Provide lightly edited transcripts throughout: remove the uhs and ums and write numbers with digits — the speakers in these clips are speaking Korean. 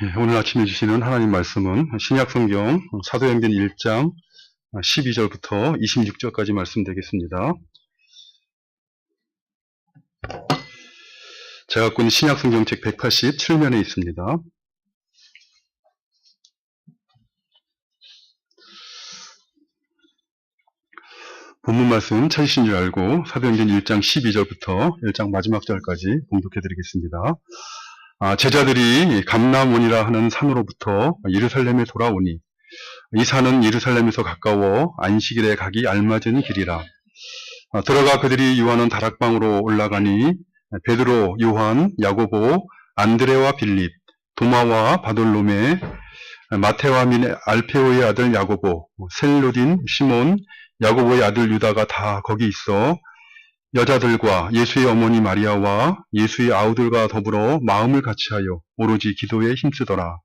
오늘 아침에 주시는 하나님 말씀은 신약성경 사도행전 1장 12절부터 26절까지 말씀 되겠습니다. 제가 갖고 있는 신약성경 책 187면에 있습니다. 본문 말씀 찾으신 줄 알고 사도행전 1장 12절부터 1장 마지막 절까지 봉독해 드리겠습니다. 제자들이 감람원이라 하는 산으로부터 예루살렘에 돌아오니 이 산은 예루살렘에서 가까워 안식일에 가기 알맞은 길이라. 들어가 그들이 유하는 다락방으로 올라가니 베드로, 요한, 야고보, 안드레와 빌립, 도마와 바돌로메, 마테와 알페오의 아들 야고보, 셀로딘, 시몬, 야고보의 아들 유다가 다 거기 있어 여자들과 예수의 어머니 마리아와 예수의 아우들과 더불어 마음을 같이하여 오로지 기도에 힘쓰더라.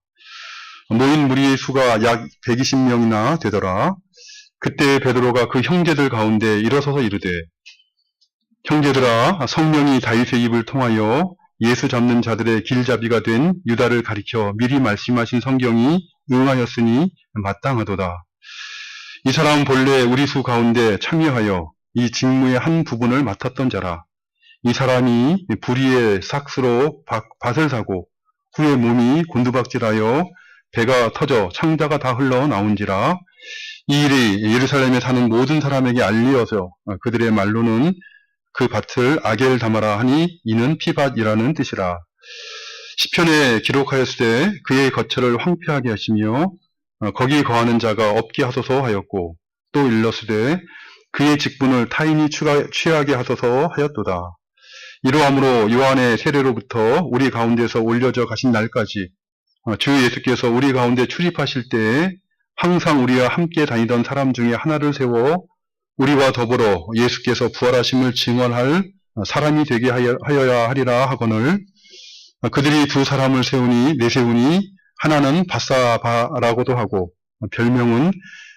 모인 무리의 수가 약 120명이나 되더라. 그때 베드로가 그 형제들 가운데 일어서서 이르되, 형제들아, 성령이 다윗의 입을 통하여 예수 잡는 자들의 길잡이가 된 유다를 가리켜 미리 말씀하신 성경이 응하였으니 마땅하도다. 이 사람은 본래 우리 수 가운데 참여하여 이 직무의 한 부분을 맡았던 자라. 이 사람이 불의의 삭스로 밭을 사고 후에 몸이 곤두박질하여 배가 터져 창자가 다 흘러나온지라. 이 일이 예루살렘에 사는 모든 사람에게 알리어서 그들의 말로는 그 밭을 아겔다마라 하니 이는 피밭이라는 뜻이라. 시편에 기록하였으되 그의 거처를 황폐하게 하시며 거기 거하는 자가 없게 하소서 하였고, 또 일렀으되 그의 직분을 타인이 취하게 하소서 하였도다. 이러함으로 요한의 세례로부터 우리 가운데서 올려져 가신 날까지 주 예수께서 우리 가운데 출입하실 때에 항상 우리와 함께 다니던 사람 중에 하나를 세워 우리와 더불어 예수께서 부활하심을 증언할 사람이 되게 하여야 하리라 하거늘, 그들이 두 사람을 내세우니 하나는 바사바라고도 하고 별명은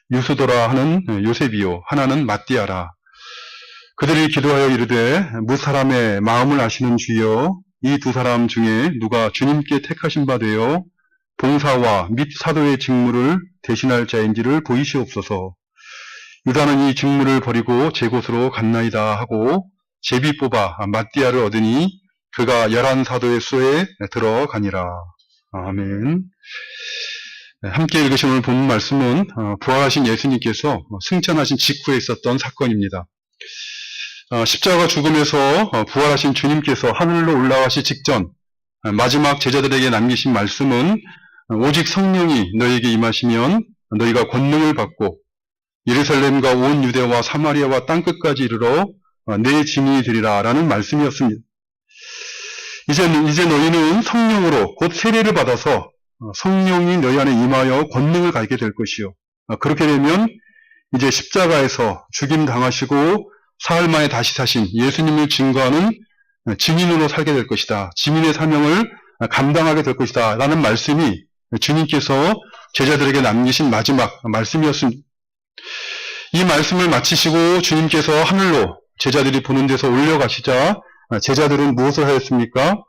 유수도라 하는 요셉이요 하나는 마띠아라. 그들이 기도하여 이르되, 무사람의 마음을 아시는 주여, 이 두 사람 중에 누가 주님께 택하신 바 되어 봉사와 및 사도의 직무를 대신할 자인지를 보이시옵소서. 유다는 이 직무를 버리고 제 곳으로 갔나이다 하고 제비 뽑아 마띠아를 얻으니 그가 11사도의 수에 들어가니라. 아멘. 함께 읽으신 오늘 본문 말씀은 부활하신 예수님께서 승천하신 직후에 있었던 사건입니다. 십자가 죽음에서 부활하신 주님께서 하늘로 올라가시 직전 마지막 제자들에게 남기신 말씀은, 오직 성령이 너희에게 임하시면 너희가 권능을 받고 예루살렘과 온 유대와 사마리아와 땅끝까지 이르러 내 증인이 되리라 라는 말씀이었습니다. 이제 너희는 성령으로 곧 세례를 받아서 성령이 너희 안에 임하여 권능을 갖게 될 것이요. 그렇게 되면 이제 십자가에서 죽임 당하시고 사흘 만에 다시 사신 예수님을 증거하는 증인으로 살게 될 것이다. 증인의 사명을 감당하게 될 것이다 라는 말씀이 주님께서 제자들에게 남기신 마지막 말씀이었습니다. 이 말씀을 마치시고 주님께서 하늘로 제자들이 보는 데서 올려가시자 제자들은 무엇을 하였습니까?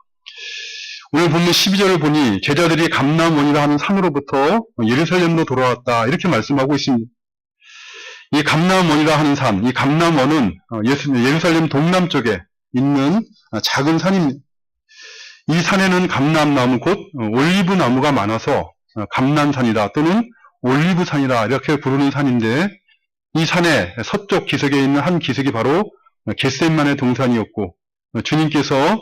오늘 본문 12절을 보니 제자들이 감람원이라 하는 산으로부터 예루살렘으로 돌아왔다 이렇게 말씀하고 있습니다. 이 감람원이라 하는 산, 이 감람원은 예루살렘 동남쪽에 있는 작은 산입니다. 이 산에는 감람나무 곧 올리브나무가 많아서 감람산이다 또는 올리브산이다 이렇게 부르는 산인데, 이 산의 서쪽 기슭에 있는 한 기슭이 바로 겟세마네 동산이었고, 주님께서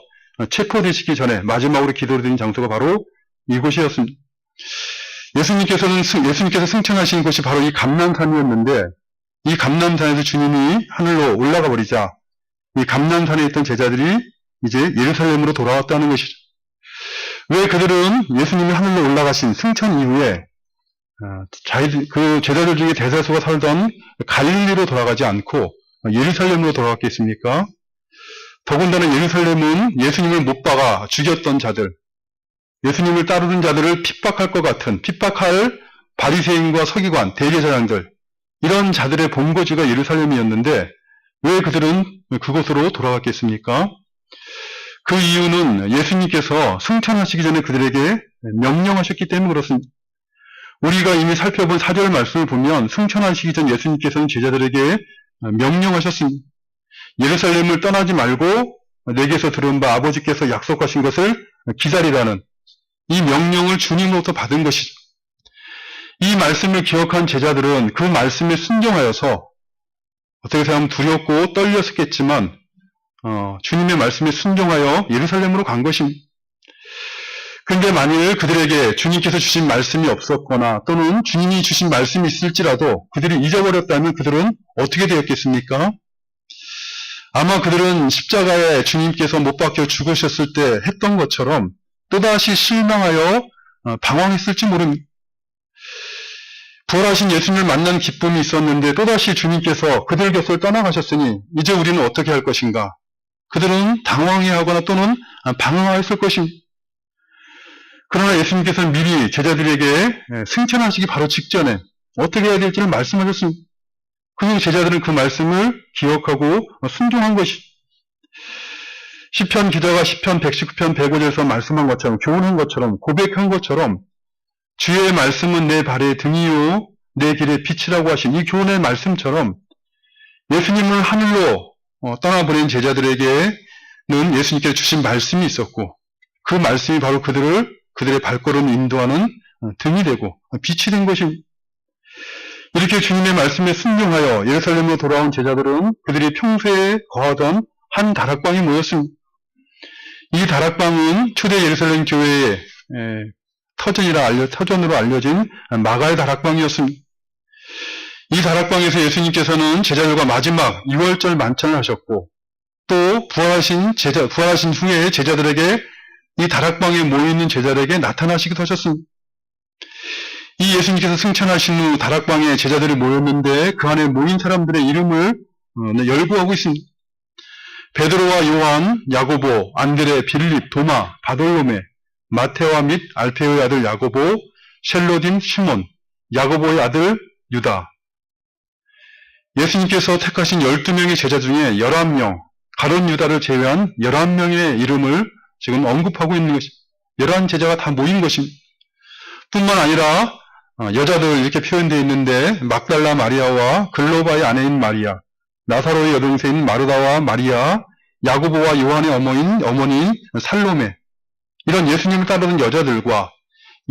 체포되시기 전에 마지막으로 기도를 드린 장소가 바로 이곳이었습니다. 예수님께서 승천하신 곳이 바로 이 감람산이었는데, 이 감람산에서 주님이 하늘로 올라가 버리자 이 감람산에 있던 제자들이 이제 예루살렘으로 돌아왔다는 것이죠. 왜 그들은 예수님이 하늘로 올라가신 승천 이후에 그 제자들 중에 대다수가 살던 갈릴리로 돌아가지 않고 예루살렘으로 돌아갔겠습니까? 더군다나 예루살렘은 예수님을 못 박아 죽였던 자들, 예수님을 따르는 자들을 핍박할 것 같은 핍박할 바리새인과 서기관, 대제사장들, 이런 자들의 본거지가 예루살렘이었는데 왜 그들은 그곳으로 돌아갔겠습니까? 그 이유는 예수님께서 승천하시기 전에 그들에게 명령하셨기 때문에 그렇습니다. 우리가 이미 살펴본 4절 말씀을 보면 승천하시기 전 예수님께서는 제자들에게 명령하셨습니다. 예루살렘을 떠나지 말고 내게서 들은 바 아버지께서 약속하신 것을 기다리라는 이 명령을 주님으로부터 받은 것이죠. 이 말씀을 기억한 제자들은 그 말씀에 순종하여서 어떻게 생각하면 두렵고 떨렸었겠지만 주님의 말씀에 순종하여 예루살렘으로 간 것입니다. 그런데 만일 그들에게 주님께서 주신 말씀이 없었거나 또는 주님이 주신 말씀이 있을지라도 그들이 잊어버렸다면 그들은 어떻게 되었겠습니까? 아마 그들은 십자가에 주님께서 못 박혀 죽으셨을 때 했던 것처럼 또다시 실망하여 방황했을지 모릅니다. 부활하신 예수님을 만난 기쁨이 있었는데 또다시 주님께서 그들 곁을 떠나가셨으니 이제 우리는 어떻게 할 것인가? 그들은 당황해하거나 또는 방황하였을 것입니다. 그러나 예수님께서는 미리 제자들에게 승천하시기 바로 직전에 어떻게 해야 될지를 말씀하셨습니다. 그리고 제자들은 그 말씀을 기억하고 순종한 것이 시편 기자가 시편 119편 105절에서 말씀한 것처럼 교훈한 것처럼 고백한 것처럼 주의 말씀은 내 발의 등이요 내 길의 빛이라고 하신 이 교훈의 말씀처럼 예수님을 하늘로 떠나보낸 제자들에게는 예수님께서 주신 말씀이 있었고 그 말씀이 바로 그들의 발걸음을 인도하는 등이 되고 빛이 된 것입니다. 이렇게 주님의 말씀에 순종하여 예루살렘으로 돌아온 제자들은 그들이 평소에 거하던 한 다락방에 모였습니다. 이 다락방은 초대 예루살렘 교회의 터전으로 알려진 마가의 다락방이었습니다. 이 다락방에서 예수님께서는 제자들과 마지막 6월절 만찬을 하셨고 또 부활하신 후에 제자들에게 이 다락방에 모여있는 제자들에게 나타나시기도 하셨습니다. 이 예수님께서 승천하신 후 다락방에 제자들이 모였는데 그 안에 모인 사람들의 이름을 열거하고 있습니다. 베드로와 요한, 야고보, 안드레, 빌립, 도마, 바돌로메, 마테오와 및 알페오의 아들 야고보, 셀로딘, 시몬, 야고보의 아들 유다. 예수님께서 택하신 12명의 제자 중에 11명, 가룟 유다를 제외한 11명의 이름을 지금 언급하고 있는 것입니다. 11제자가 다 모인 것입니다. 뿐만 아니라 여자들 이렇게 표현되어 있는데 막달라 마리아와 글로바의 아내인 마리아, 나사로의 여동생인 마르다와 마리아, 야고보와 요한의 어머니인 살로메, 이런 예수님을 따르는 여자들과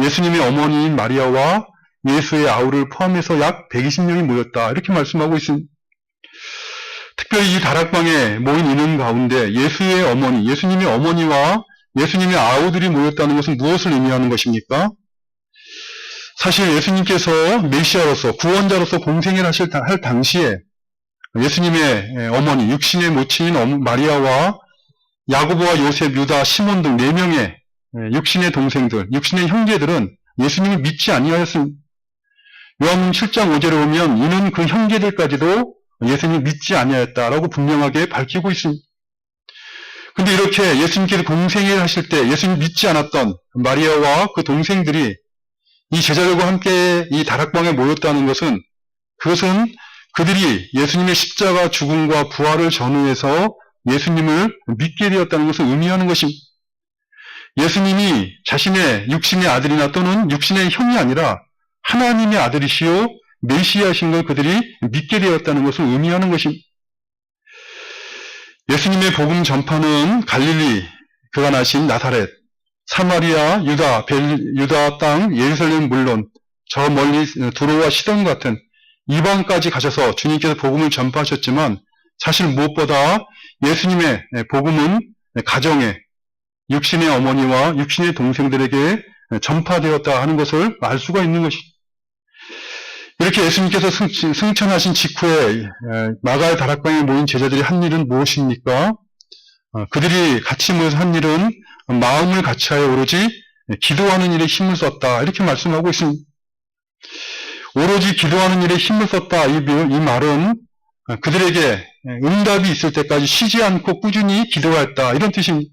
예수님의 어머니인 마리아와 예수의 아우를 포함해서 약 120명이 모였다. 이렇게 말씀하고 있습니다. 특별히 이 다락방에 모인 인원 가운데 예수의 어머니, 예수님의 어머니와 예수님의 아우들이 모였다는 것은 무엇을 의미하는 것입니까? 사실 예수님께서 메시아로서 구원자로서 공생애를 할 당시에 예수님의 어머니, 육신의 모친인 마리아와 야고보와 요셉, 유다, 시몬 등 4명의 육신의 동생들, 육신의 형제들은 예수님을 믿지 아니하였습니다. 요한복음 7장 5절에 보면 이는 그 형제들까지도 예수님을 믿지 아니하였다라고 분명하게 밝히고 있습니다. 근데 이렇게 예수님께서 공생애를 하실 때 예수님을 믿지 않았던 마리아와 그 동생들이 이 제자들과 함께 이 다락방에 모였다는 것은 그것은 그들이 예수님의 십자가 죽음과 부활을 전후해서 예수님을 믿게 되었다는 것을 의미하는 것입니다. 예수님이 자신의 육신의 아들이나 또는 육신의 형이 아니라 하나님의 아들이시요 메시아신 걸 그들이 믿게 되었다는 것을 의미하는 것입니다. 예수님의 복음 전파는 갈릴리, 그가 나신 나사렛, 사마리아, 유다 땅, 예루살렘 물론 저 멀리 두로와 시돈 같은 이방까지 가셔서 주님께서 복음을 전파하셨지만 사실 무엇보다 예수님의 복음은 가정에 육신의 어머니와 육신의 동생들에게 전파되었다 하는 것을 알 수가 있는 것입니다. 이렇게 예수님께서 승천하신 직후에 마가의 다락방에 모인 제자들이 한 일은 무엇입니까? 그들이 같이 모여서 한 일은 마음을 같이하여 오로지 기도하는 일에 힘을 썼다. 이렇게 말씀하고 있습니다. 오로지 기도하는 일에 힘을 썼다. 이 말은 그들에게 응답이 있을 때까지 쉬지 않고 꾸준히 기도했다. 이런 뜻입니다.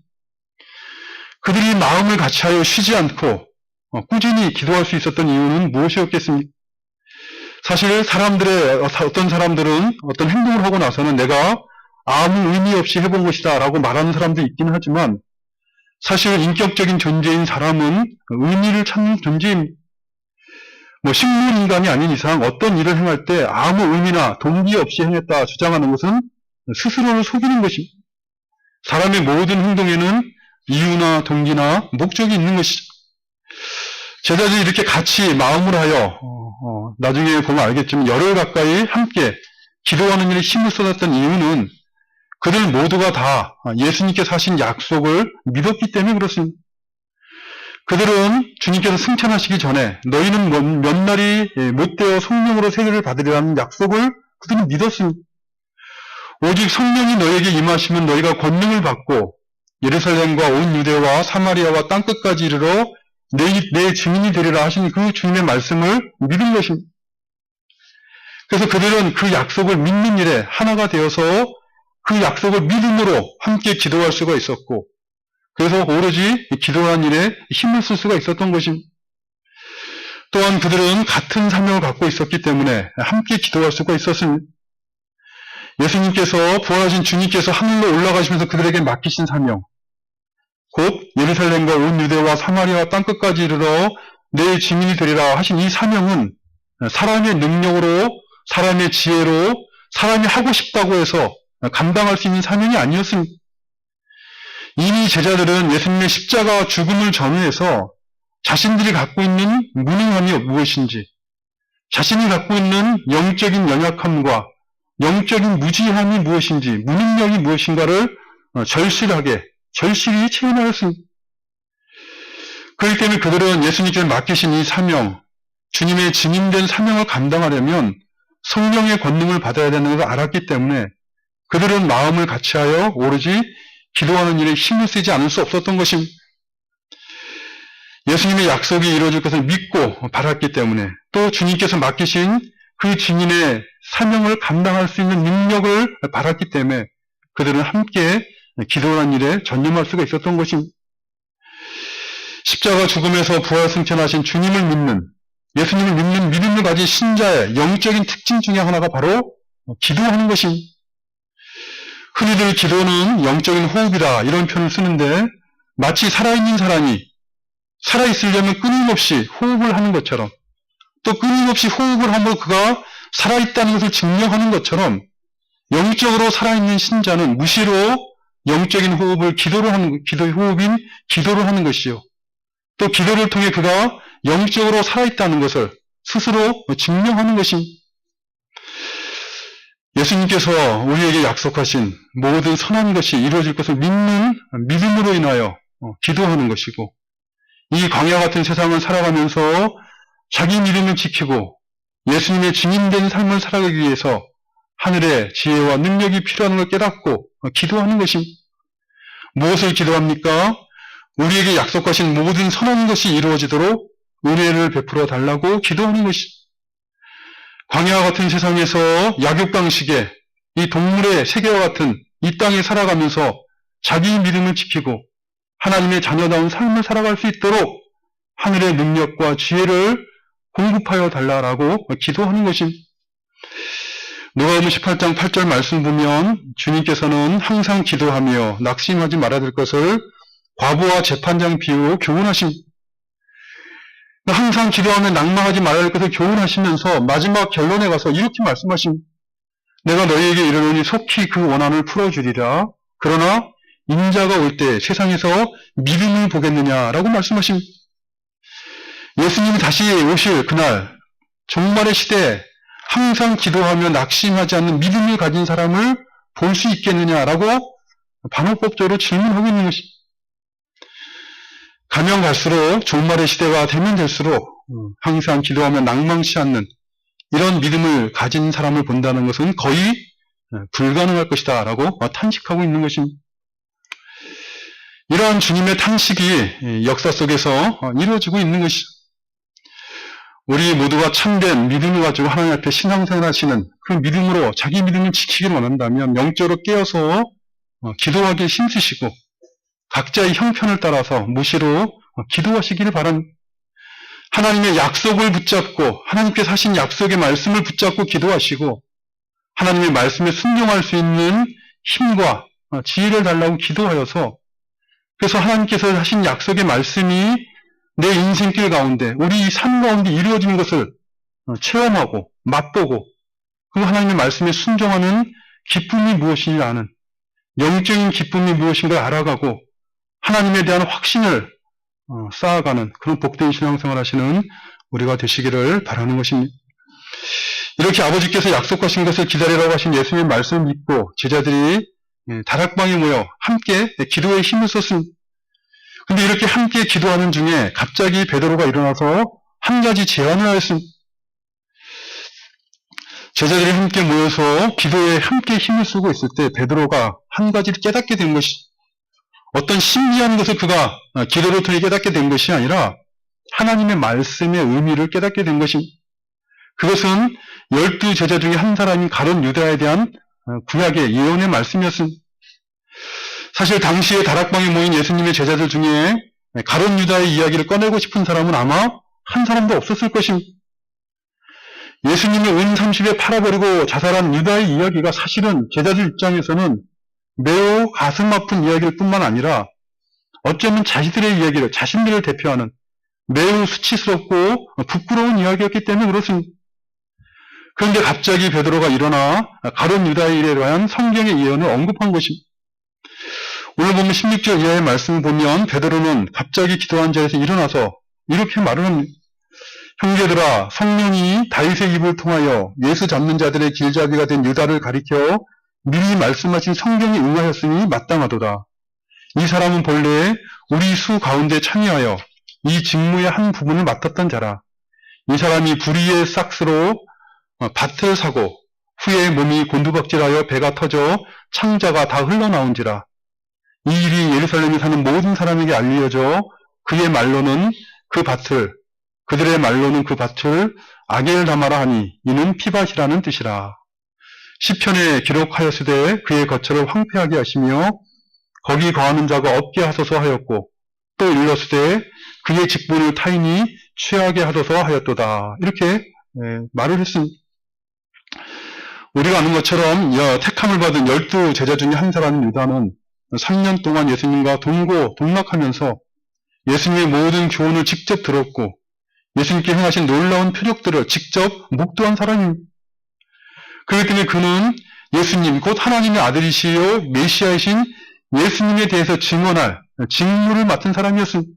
그들이 마음을 같이하여 쉬지 않고 꾸준히 기도할 수 있었던 이유는 무엇이었겠습니까? 사실 어떤 사람들은 어떤 행동을 하고 나서는 내가 아무 의미 없이 해본 것이다 라고 말하는 사람도 있기는 하지만 사실 인격적인 존재인 사람은 의미를 찾는 존재입니다. 식물 인간이 아닌 이상 어떤 일을 행할 때 아무 의미나 동기 없이 행했다 주장하는 것은 스스로를 속이는 것입니다. 사람의 모든 행동에는 이유나 동기나 목적이 있는 것이죠. 제자들이 이렇게 같이 마음을 하여 나중에 보면 알겠지만 열흘 가까이 함께 기도하는 일에 힘을 쏟았던 이유는 그들 모두가 다 예수님께서 하신 약속을 믿었기 때문에 그렇습니다. 그들은 주님께서 승천하시기 전에 너희는 몇 날이 못되어 성령으로 세례를 받으리라는 약속을 그들은 믿었습니다. 오직 성령이 너희에게 임하시면 너희가 권능을 받고 예루살렘과 온 유대와 사마리아와 땅끝까지 이르러 내 증인이 되리라 하신 그 주님의 말씀을 믿은 것입니다. 그래서 그들은 그 약속을 믿는 일에 하나가 되어서 그 약속을 믿음으로 함께 기도할 수가 있었고, 그래서 오로지 기도하는 일에 힘을 쓸 수가 있었던 것입니다. 또한 그들은 같은 사명을 갖고 있었기 때문에 함께 기도할 수가 있었습니다. 예수님께서 부활하신 주님께서 하늘로 올라가시면서 그들에게 맡기신 사명, 곧 예루살렘과 온 유대와 사마리아와 땅끝까지 이르러 내 증인이 되리라 하신 이 사명은 사람의 능력으로, 사람의 지혜로, 사람이 하고 싶다고 해서 감당할 수 있는 사명이 아니었습니다. 이미 제자들은 예수님의 십자가 죽음을 전후해서 자신들이 갖고 있는 무능함이 무엇인지, 자신이 갖고 있는 영적인 연약함과 영적인 무지함이 무엇인지, 무능력이 무엇인가를 절실히 체험하였습니다. 그렇기 때문에 그들은 예수님께서 맡기신 이 사명, 주님의 증인된 사명을 감당하려면 성령의 권능을 받아야 되는 것을 알았기 때문에 그들은 마음을 같이하여 오로지 기도하는 일에 힘을 쓰지 않을 수 없었던 것입니다. 예수님의 약속이 이루어질 것을 믿고 바랐기 때문에, 또 주님께서 맡기신 그 증인의 사명을 감당할 수 있는 능력을 바랐기 때문에 그들은 함께 기도하는 일에 전념할 수가 있었던 것입니다. 십자가 죽음에서 부활 승천하신 주님을 믿는, 예수님을 믿는 믿음을 가진 신자의 영적인 특징 중에 하나가 바로 기도하는 것입니다. 흔히들 기도는 영적인 호흡이다 이런 표현을 쓰는데, 마치 살아있는 사람이 살아있으려면 끊임없이 호흡을 하는 것처럼, 또 끊임없이 호흡을 함으로 그가 살아있다는 것을 증명하는 것처럼, 영적으로 살아있는 신자는 무시로 영적인 호흡을 호흡인 기도를 하는 것이요, 또 기도를 통해 그가 영적으로 살아있다는 것을 스스로 증명하는 것입니다. 예수님께서 우리에게 약속하신 모든 선한 것이 이루어질 것을 믿는 믿음으로 인하여 기도하는 것이고, 이 광야 같은 세상을 살아가면서 자기 믿음을 지키고 예수님의 증인된 삶을 살아가기 위해서 하늘의 지혜와 능력이 필요한 걸 깨닫고 기도하는 것입니다. 무엇을 기도합니까? 우리에게 약속하신 모든 선한 것이 이루어지도록 은혜를 베풀어 달라고 기도하는 것입니다. 광야 같은 세상에서 약육강식의 이 동물의 세계와 같은 이 땅에 살아가면서 자기 믿음을 지키고 하나님의 자녀다운 삶을 살아갈 수 있도록 하늘의 능력과 지혜를 공급하여 달라고 기도하는 것입니다. 누가복음 18장 8절 말씀 보면 주님께서는 항상 기도하며 낙심하지 말아야 될 것을 과부와 재판장 비유로 교훈하십니다. 항상 기도하며 낙망하지 말아야 할 것을 교훈하시면서 마지막 결론에 가서 이렇게 말씀하십니다. 내가 너희에게 이르노니 속히 그 원한을 풀어주리라. 그러나 인자가 올 때 세상에서 믿음을 보겠느냐라고 말씀하십니다. 예수님이 다시 오실 그날 종말의 시대에 항상 기도하며 낙심하지 않는 믿음을 가진 사람을 볼 수 있겠느냐라고 반어법적으로 질문하고 있는 것입니다. 가면 갈수록 종말의 시대가 되면 될수록 항상 기도하며 낙망치 않는 이런 믿음을 가진 사람을 본다는 것은 거의 불가능할 것이다 라고 탄식하고 있는 것입니다. 이러한 주님의 탄식이 역사 속에서 이루어지고 있는 것이죠. 우리 모두가 참된 믿음을 가지고 하나님 앞에 신앙생활 하시는 그 믿음으로 자기 믿음을 지키기를 원한다면 영적으로 깨어서 기도하기에 힘쓰시고 각자의 형편을 따라서 무시로 기도하시기를 바랍니다. 하나님의 약속을 붙잡고 하나님께서 하신 약속의 말씀을 붙잡고 기도하시고 하나님의 말씀에 순종할 수 있는 힘과 지혜를 달라고 기도하여서 그래서 하나님께서 하신 약속의 말씀이 내 인생길 가운데, 우리 삶 가운데 이루어지는 것을 체험하고 맛보고 그 하나님의 말씀에 순종하는 기쁨이 무엇인지 아는, 영적인 기쁨이 무엇인가 알아가고 하나님에 대한 확신을 쌓아가는 그런 복된 신앙생활 하시는 우리가 되시기를 바라는 것입니다. 이렇게 아버지께서 약속하신 것을 기다리라고 하신 예수님의 말씀을 믿고 제자들이 다락방에 모여 함께 기도에 힘을 썼습니다. 근데 이렇게 함께 기도하는 중에 갑자기 베드로가 일어나서 한 가지 제안을 하였습니다. 제자들이 함께 모여서 기도에 함께 힘을 쓰고 있을 때 베드로가 한 가지를 깨닫게 된 것이, 어떤 신비한 것을 그가 기도를 통해 깨닫게 된 것이 아니라 하나님의 말씀의 의미를 깨닫게 된 것입니다. 그것은 12 제자 중에 한 사람인 가룟 유다에 대한 구약의 예언의 말씀이었습니다. 사실 당시에 다락방에 모인 예수님의 제자들 중에 가룟 유다의 이야기를 꺼내고 싶은 사람은 아마 한 사람도 없었을 것입니다. 예수님의 은 30에 팔아버리고 자살한 유다의 이야기가 사실은 제자들 입장에서는 매우 가슴 아픈 이야기일 뿐만 아니라 어쩌면 자신들의 이야기를, 자신들을 대표하는 매우 수치스럽고 부끄러운 이야기였기 때문에 그렇습니다. 그런데 갑자기 베드로가 일어나 가룟 유다의 일에 대한 성경의 예언을 언급한 것입니다. 오늘 보면 16절 이하의 말씀을 보면 베드로는 갑자기 기도한 자리에서 일어나서 이렇게 말을 합니다. 형제들아, 성령이 다윗의 입을 통하여 예수 잡는 자들의 길잡이가 된 유다를 가리켜 미리 말씀하신 성경에 응하였으니 마땅하도다. 이 사람은 본래 우리 수 가운데 참여하여 이 직무의 한 부분을 맡았던 자라. 이 사람이 불의의 싹스로 밭을 사고 후에 몸이 곤두박질하여 배가 터져 창자가 다 흘러나온지라. 이 일이 예루살렘에 사는 모든 사람에게 알려져 그들의 말로는 그 밭을 아겔다마라 하니 이는 피밭이라는 뜻이라. 시편에 기록하였으되 그의 거처를 황폐하게 하시며 거기 거하는 자가 없게 하소서 하였고 또 일렀으되 그의 직분을 타인이 취하게 하소서 하였도다. 이렇게 말을 했습니다. 우리가 아는 것처럼 택함을 받은 12 제자 중에 한 사람인 유다는 3년 동안 예수님과 동락하면서 예수님의 모든 교훈을 직접 들었고 예수님께 행하신 놀라운 표적들을 직접 목도한 사람입니다. 그렇기 때문에 그는 예수님, 곧 하나님의 아들이시요 메시아이신 예수님에 대해서 증언할 직무를 맡은 사람이었습니다.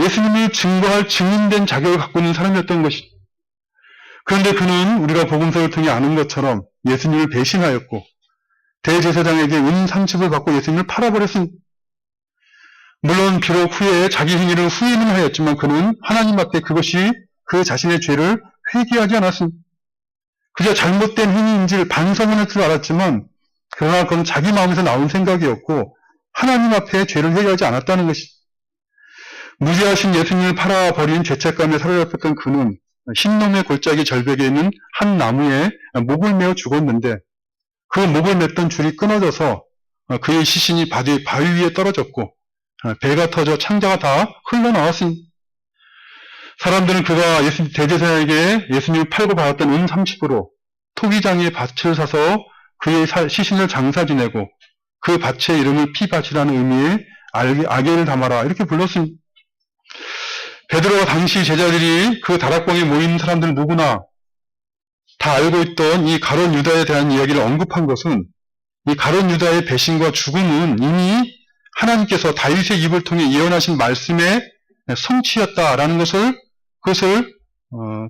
예수님이 증거할 증인된 자격을 갖고 있는 사람이었던 것이죠. 그런데 그는 우리가 복음서를 통해 아는 것처럼 예수님을 배신하였고 대제사장에게 은 30을 받고 예수님을 팔아버렸습니다. 물론 비록 후에 자기 행위를 후회는 하였지만 그는 하나님 앞에 그것이 그 자신의 죄를 회개하지 않았습니다. 그저 잘못된 행위인지를 반성은 할 줄 알았지만 그러나 그건 자기 마음에서 나온 생각이었고 하나님 앞에 죄를 회개하지 않았다는 것이, 무죄하신 예수님을 팔아버린 죄책감에 사로잡혔던 그는 흰놈의 골짜기 절벽에 있는 한 나무에 목을 메어 죽었는데 그 목을 맸던 줄이 끊어져서 그의 시신이 바위 위에 떨어졌고 배가 터져 창자가 다 흘러나왔습니다. 사람들은 그가 대제사장에게 예수님을 팔고 받았던 은 30으로 토기장의 밭을 사서 그의 시신을 장사 지내고 그 밭의 이름을 피밭이라는 의미의 아겔을 담아라 이렇게 불렀습니다. 베드로가 당시 제자들이 그 다락방에 모인 사람들 누구나 다 알고 있던 이 가룟 유다에 대한 이야기를 언급한 것은 이 가룟 유다의 배신과 죽음은 이미 하나님께서 다윗의 입을 통해 예언하신 말씀의 성취였다라는 그것을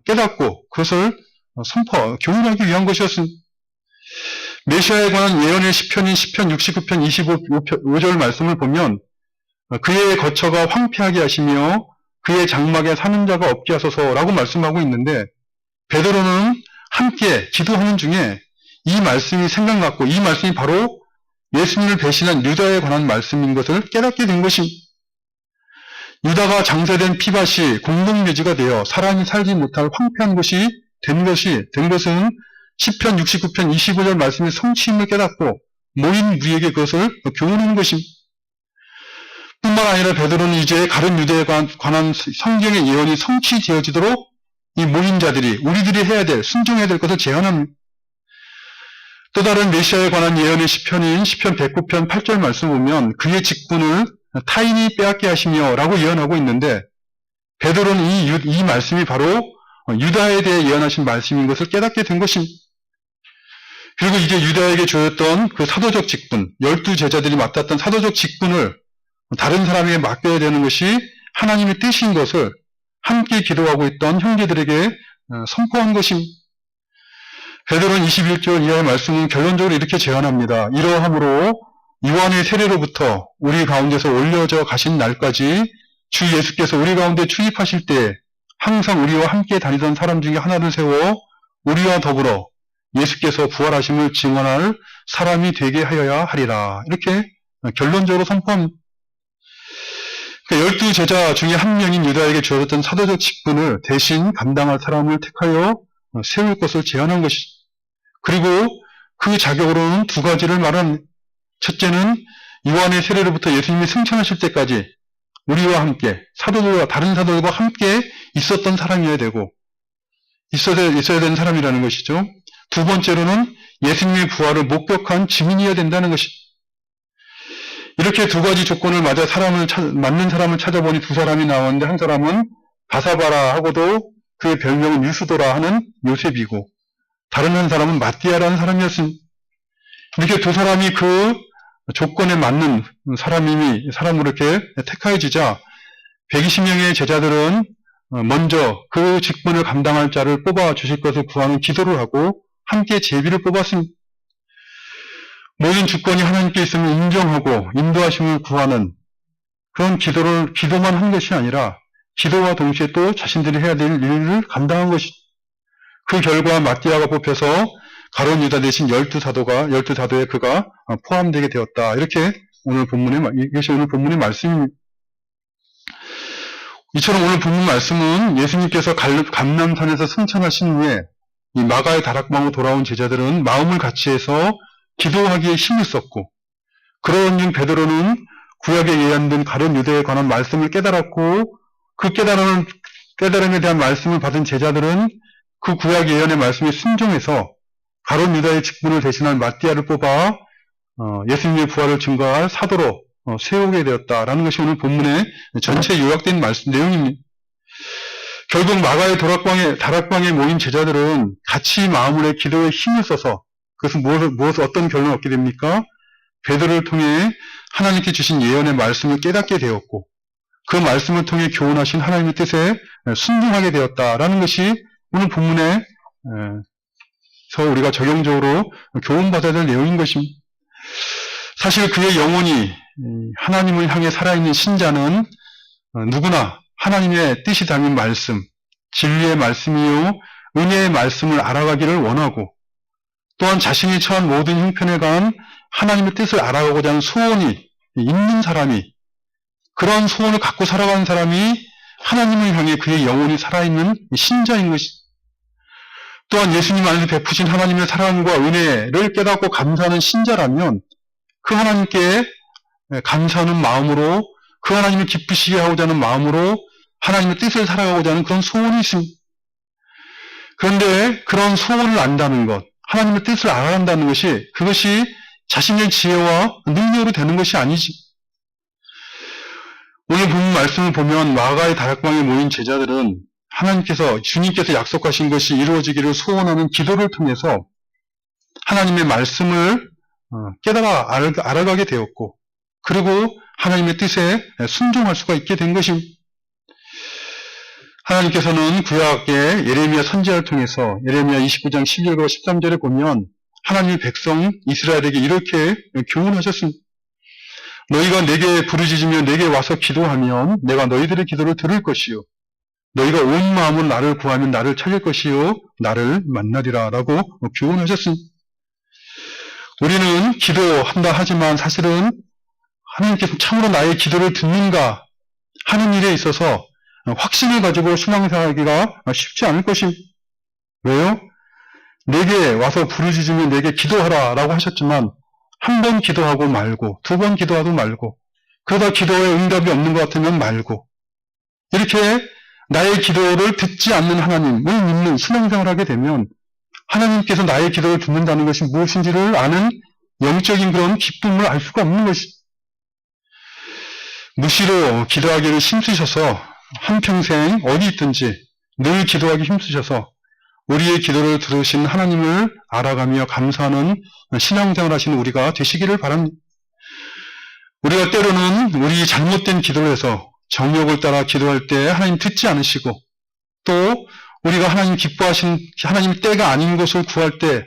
깨닫고 그것을 교훈하기 위한 것이었습니다. 메시아에 관한 예언의 시편인 시편 69편 25절 말씀을 보면 그의 거처가 황폐하게 하시며 그의 장막에 사는 자가 없게 하소서라고 말씀하고 있는데 베드로는 함께 기도하는 중에 이 말씀이 생각났고 이 말씀이 바로 예수님을 배신한 유다에 관한 말씀인 것을 깨닫게 된 것입니다. 유다가 장사된 피밭이 공동묘지가 되어 사람이 살지 못할 황폐한 곳이 된 것은 시편 69편 25절 말씀의 성취임을 깨닫고 모인 우리에게 그것을 교훈하는 것입니다. 뿐만 아니라 베드로는 이제 가룟 유다에 관한 성경의 예언이 성취되어지도록 이 모인 자들이 우리들이 해야 될, 순종해야 될 것을 제안합니다. 또 다른 메시아에 관한 예언의 시편인 시편 109편 8절 말씀 보면 그의 직분을 타인이 빼앗게 하시며 라고 예언하고 있는데, 베드로는 이 말씀이 바로 유다에 대해 예언하신 말씀인 것을 깨닫게 된 것입니다. 그리고 이제 유다에게 주었던 그 사도적 직분, 12제자들이 맡았던 사도적 직분을 다른 사람에게 맡겨야 되는 것이 하나님의 뜻인 것을 함께 기도하고 있던 형제들에게 선포한 것입니다. 베드로는 21절 이하의 말씀은 결론적으로 이렇게 제안합니다. 이러함으로 요한의 세례로부터 우리 가운데서 올려져 가신 날까지 주 예수께서 우리 가운데 출입하실 때 항상 우리와 함께 다니던 사람 중에 하나를 세워 우리와 더불어 예수께서 부활하심을 증언할 사람이 되게 하여야 하리라. 이렇게 결론적으로 선포합니다. 12제자 중에 한 명인 유다에게 주어졌던 사도적 직분을 대신 감당할 사람을 택하여 세울 것을 제안한 것이죠. 그리고 그 자격으로는 두 가지를 말한, 첫째는 요한의 세례로부터 예수님이 승천하실 때까지 우리와 함께, 사도들과 다른 사도들과 함께 있었던 사람이어야 되고, 있어야 되는 사람이라는 것이죠. 두 번째로는 예수님의 부활을 목격한 증인이어야 된다는 것이죠. 이렇게 두 가지 조건을 맞아 맞는 사람을 찾아보니 두 사람이 나왔는데, 한 사람은 바사바라 하고도 그의 별명은 유수도라 하는 요셉이고, 다른 한 사람은 마띠아라는 사람이었습니다. 이렇게 두 사람이 그 조건에 맞는 사람으로 이렇게 택하여지자 120명의 제자들은 먼저 그 직분을 감당할 자를 뽑아 주실 것을 구하는 기도를 하고 함께 제비를 뽑았습니다. 모든 주권이 하나님께 있으면 인정하고 인도하심을 구하는 그런 기도만 한 것이 아니라 기도와 동시에 또 자신들이 해야 될 일을 감당한 것이죠. 그 결과 마띠아가 뽑혀서 가룟 유다 대신 12사도에 그가 포함되게 되었다. 이렇게 이것이 오늘 본문의 말씀입니다. 이처럼 오늘 본문 말씀은 예수님께서 감람산에서 승천하신 후에 이 마가의 다락방으로 돌아온 제자들은 마음을 같이해서 기도하기에 힘을 썼고, 그런 중 베드로는 구약에 예언된 가룟 유다에 관한 말씀을 깨달았고, 그 깨달음에 대한 말씀을 받은 제자들은 그 구약 예언의 말씀에 순종해서 가룟 유다의 직분을 대신한 마띠아를 뽑아 예수님의 부활을 증거할 사도로 세우게 되었다라는 것이 오늘 본문의 전체 요약된 말씀 내용입니다. 결국 마가의 다락방에 모인 제자들은 같이 마음을 내 기도에 힘을 써서, 그것은 어떤 결론을 얻게 됩니까? 베드로를 통해 하나님께 주신 예언의 말씀을 깨닫게 되었고, 그 말씀을 통해 교훈하신 하나님의 뜻에 순종하게 되었다라는 것이 오늘 본문에서 우리가 적용적으로 교훈받아야 될 내용인 것입니다. 사실 그의 영혼이 하나님을 향해 살아있는 신자는 누구나 하나님의 뜻이 담긴 말씀, 진리의 말씀이요 은혜의 말씀을 알아가기를 원하고, 또한 자신이 처한 모든 형편에 관한 하나님의 뜻을 알아가고자 하는 소원이 있는 사람이, 그런 소원을 갖고 살아가는 사람이 하나님을 향해 그의 영혼이 살아있는 신자인 것이죠. 또한 예수님 안에서 베푸신 하나님의 사랑과 은혜를 깨닫고 감사하는 신자라면 그 하나님께 감사하는 마음으로, 그 하나님을 기쁘시게 하고자 하는 마음으로 하나님의 뜻을 살아가고자 하는 그런 소원이 있습니다. 그런데 그런 소원을 안다는 것, 하나님의 뜻을 알아간다는 것이, 그것이 자신의 지혜와 능력으로 되는 것이 아니지. 오늘 본문 말씀을 보면 마가의 다락방에 모인 제자들은 주님께서 약속하신 것이 이루어지기를 소원하는 기도를 통해서 하나님의 말씀을 깨달아 알아가게 되었고, 그리고 하나님의 뜻에 순종할 수가 있게 된 것입니다. 하나님께서는 구약의 예레미야 선지자를 통해서 예레미야 29장 11절과 13절에 보면 하나님의 백성 이스라엘에게 이렇게 교훈하셨습니다. 너희가 내게 부르짖으며 내게 와서 기도하면 내가 너희들의 기도를 들을 것이요, 너희가 온 마음으로 나를 구하면 나를 찾을 것이요 나를 만나리라 라고 교훈하셨습니다. 우리는 기도한다 하지만 사실은 하나님께서 참으로 나의 기도를 듣는가 하는 일에 있어서 확신을 가지고 신앙생활하기가 쉽지 않을 것입니다. 왜요? 내게 와서 부르짖으면 내게 기도하라 라고 하셨지만 한 번 기도하고 말고, 두 번 기도하고 말고, 그러다 기도에 응답이 없는 것 같으면 말고, 이렇게 나의 기도를 듣지 않는 하나님을 믿는 신앙생활을 하게 되면 하나님께서 나의 기도를 듣는다는 것이 무엇인지를 아는 영적인 그런 기쁨을 알 수가 없는 것이. 무시로 기도하기를 힘쓰셔서 한평생 어디 있든지 늘 기도하기 힘쓰셔서 우리의 기도를 들으신 하나님을 알아가며 감사하는 신앙생활 하시는 우리가 되시기를 바랍니다. 우리가 때로는 우리 잘못된 기도를 해서 정욕을 따라 기도할 때 하나님 듣지 않으시고, 또 우리가 하나님 기뻐하신 하나님 때가 아닌 것을 구할 때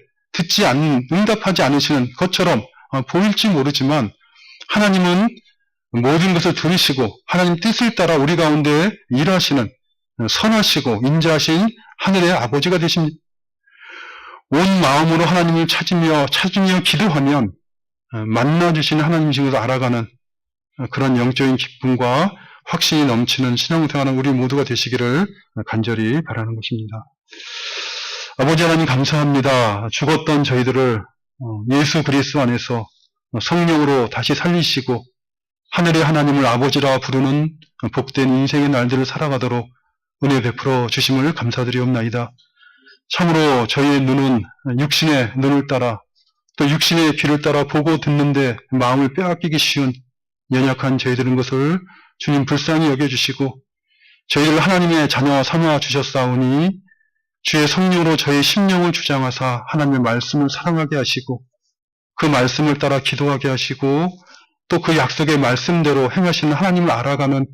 응답하지 않으시는 것처럼 보일지 모르지만, 하나님은 모든 것을 들으시고 하나님 뜻을 따라 우리 가운데 일하시는 선하시고 인자하신 하늘의 아버지가 되십니다. 온 마음으로 하나님을 찾으며 기도하면 만나주시는 하나님이신 것을 알아가는 그런 영적인 기쁨과 확신이 넘치는 신앙생활은 우리 모두가 되시기를 간절히 바라는 것입니다. 아버지 하나님 감사합니다. 죽었던 저희들을 예수 그리스도 안에서 성령으로 다시 살리시고 하늘의 하나님을 아버지라 부르는 복된 인생의 날들을 살아가도록 은혜 베풀어 주심을 감사드리옵나이다. 참으로 저희의 눈은 육신의 눈을 따라 또 육신의 귀를 따라 보고 듣는데 마음을 빼앗기기 쉬운 연약한 저희들인 것을 주님 불쌍히 여겨주시고, 저희를 하나님의 자녀 삼아 주셨사오니 주의 성령으로 저희 심령을 주장하사 하나님의 말씀을 사랑하게 하시고 그 말씀을 따라 기도하게 하시고 또 그 약속의 말씀대로 행하시는 하나님을 알아가는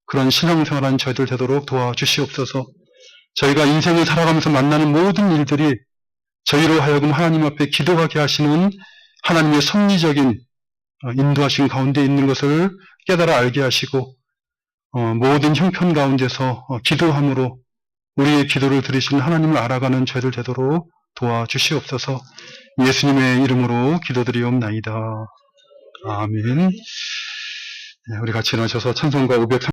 그런 신앙생활한 저희들 되도록 도와주시옵소서. 저희가 인생을 살아가면서 만나는 모든 일들이 저희로 하여금 하나님 앞에 기도하게 하시는 하나님의 섭리적인 인도하신 가운데 있는 것을 깨달아 알게 하시고 모든 형편 가운데서 기도함으로 우리의 기도를 들으시는 하나님을 알아가는 저희들 되도록 도와주시옵소서. 예수님의 이름으로 기도드리옵나이다. 아멘. 우리 같이 일어나셔서 찬송가 503